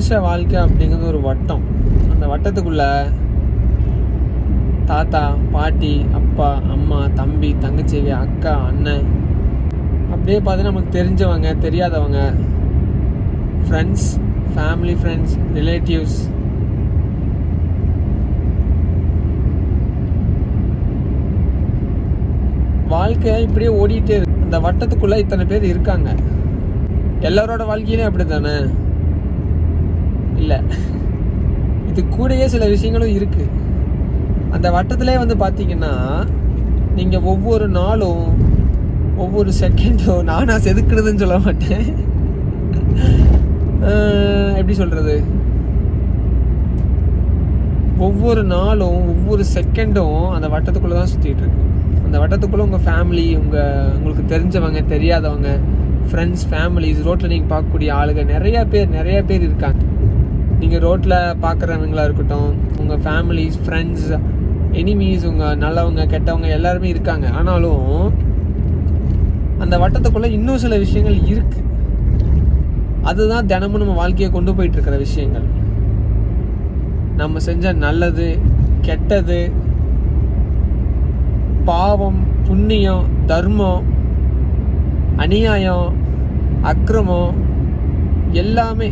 மனுஷ வாழ்க்கை அப்படிங்கிறது ஒரு வட்டம். அந்த வட்டத்துக்குள்ள தாத்தா, பாட்டி, அப்பா, அம்மா, தம்பி, தங்கச்சி, அக்கா, அண்ணன், அப்படியே பார்த்து நமக்கு தெரிஞ்சவங்க, தெரியாதவங்க, ஃப்ரெண்ட்ஸ், ஃபேமிலி, ஃப்ரெண்ட்ஸ், ரிலேட்டிவ்ஸ், வாழ்க்கை இப்படியே ஓடிட்டே இருக்கு. அந்த வட்டத்துக்குள்ள இத்தனை பேர் இருக்காங்க. எல்லாரோட வாழ்க்கையிலும் அப்படி தானே? இல்லை, இது கூடயே சில விஷயங்களும் இருக்கு. அந்த வட்டத்திலே வந்து பார்த்தீங்கன்னா, நீங்கள் ஒவ்வொரு நாளும் ஒவ்வொரு செகண்டும், நானாக செதுக்குறதுன்னு சொல்ல மாட்டேன், எப்படி சொல்கிறது, ஒவ்வொரு நாளும் ஒவ்வொரு செகண்டும் அந்த வட்டத்துக்குள்ளே தான் சுற்றிட்டு இருக்கு. அந்த வட்டத்துக்குள்ளே உங்கள் ஃபேமிலி, உங்களுக்கு தெரிஞ்சவங்க, தெரியாதவங்க, ஃப்ரெண்ட்ஸ், ஃபேமிலிஸ், ரோட்டில் நீங்கள் பார்க்கக்கூடிய ஆளுங்க நிறையா பேர் இருக்காங்க. நீங்கள் ரோட்டில் பார்க்குறவங்களா இருக்கட்டும், உங்கள் ஃபேமிலிஸ், ஃப்ரெண்ட்ஸ், எனிமீஸ், உங்கள் நல்லவங்க, கெட்டவங்க எல்லாருமே இருக்காங்க. ஆனாலும் அந்த வட்டத்துக்குள்ளே இன்னும் சில விஷயங்கள் இருக்குது. அதுதான் தினமும் நம்ம வாழ்க்கையை கொண்டு போயிட்டுருக்கிற விஷயங்கள். நம்ம செஞ்ச நல்லது, கெட்டது, பாவம், புண்ணியம், தர்மம், அநியாயம், அக்கிரமம், எல்லாமே,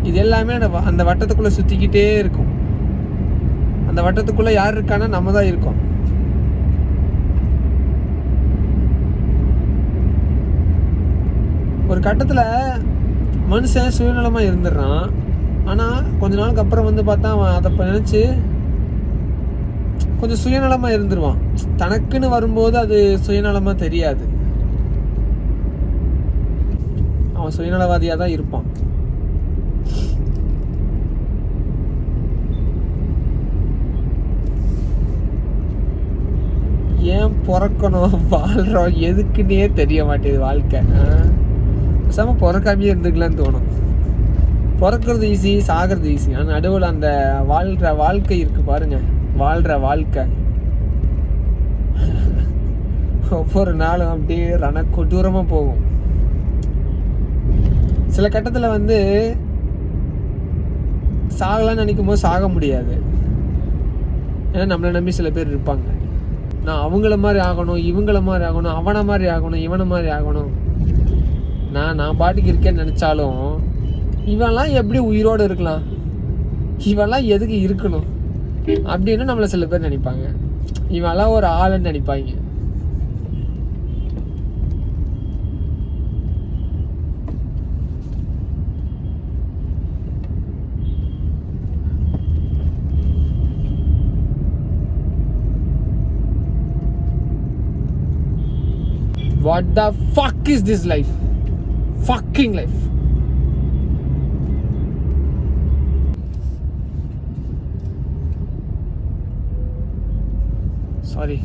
இது எல்லாமே அந்த வட்டத்துக்குள்ளே சுற்றிக்கிட்டே இருக்கும். அந்த வட்டத்துக்குள்ளே யார் இருக்கான்னா நம்ம தான் இருக்கோம். ஒரு கட்டத்தில் மனுஷன் சுயநலமாக இருந்துடுறான். ஆனால் கொஞ்ச நாளுக்கு அப்புறம் வந்து பார்த்தா அவன் அதை நினச்சி கொஞ்சம் சுயநலமாக இருந்துருவான். தனக்குன்னு வரும்போது அது சுயநலமாக தெரியாது. அவன் சுயநலவாதியாக தான் இருப்பான். ஏன் பிறக்கணும், வாழ்கிறோம், எதுக்குன்னே தெரிய மாட்டேது வாழ்க்கை. பேசாமல் பிறக்காமையே இருந்துக்கலான்னு தோணும். பிறக்கிறது ஈஸி, சாகிறது ஈஸி. ஆனால் நடுவில் அந்த வாழ்கிற வாழ்க்கை இருக்குது பாருங்க, வாழ்கிற வாழ்க்கை ஒவ்வொரு நாளும் அப்படியே கொடூரமாக போகும். சில கட்டத்தில் வந்து சாகலான்னு நினைக்கும் போது சாக முடியாது. ஏன்னா நம்மளை நம்பி சில பேர் இருப்பாங்க. நான் அவங்கள மாதிரி ஆகணும், இவங்கள மாதிரி ஆகணும், அவனை மாதிரி ஆகணும், இவனை மாதிரி ஆகணும். நான் பாட்டுக்கு இருக்கேன்னு நினச்சாலும் இவெல்லாம் எப்படி உயிரோடு இருக்கலாம், இவெல்லாம் எதுக்கு இருக்கணும் அப்படின்னு நம்மளை சில பேர் நினைப்பாங்க. இவெல்லாம் ஒரு ஆளுன்னு நினைப்பாங்க. What the fuck is this life? Fucking life. Sorry.